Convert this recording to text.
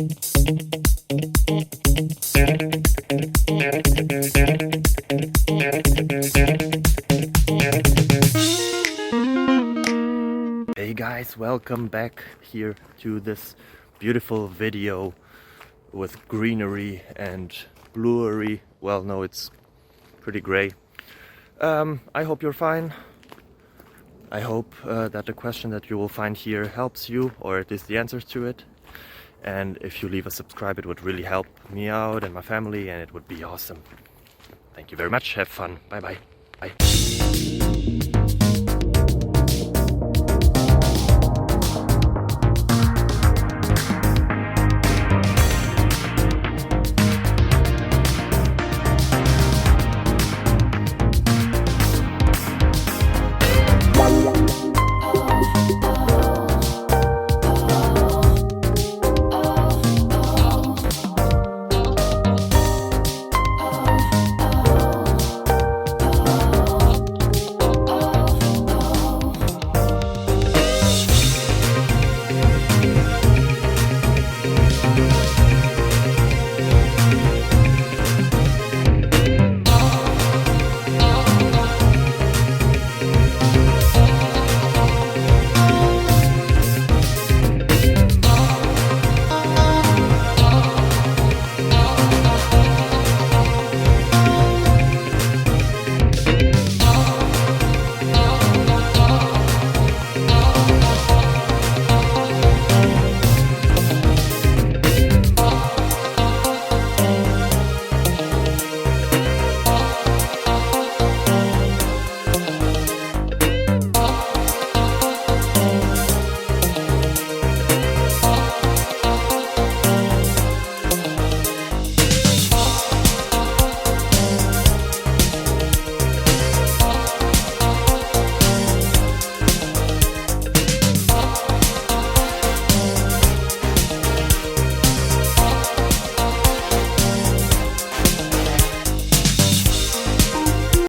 Hey guys, welcome back here to this beautiful video with greenery and bluery. Well, no, it's pretty gray. I hope you're fine. I hope that the question that you will find here helps you, or at least the answers to it. And if you leave a subscribe, it would really help me out and my family, and it would be awesome. Thank you very much. Have fun. Bye bye. Bye.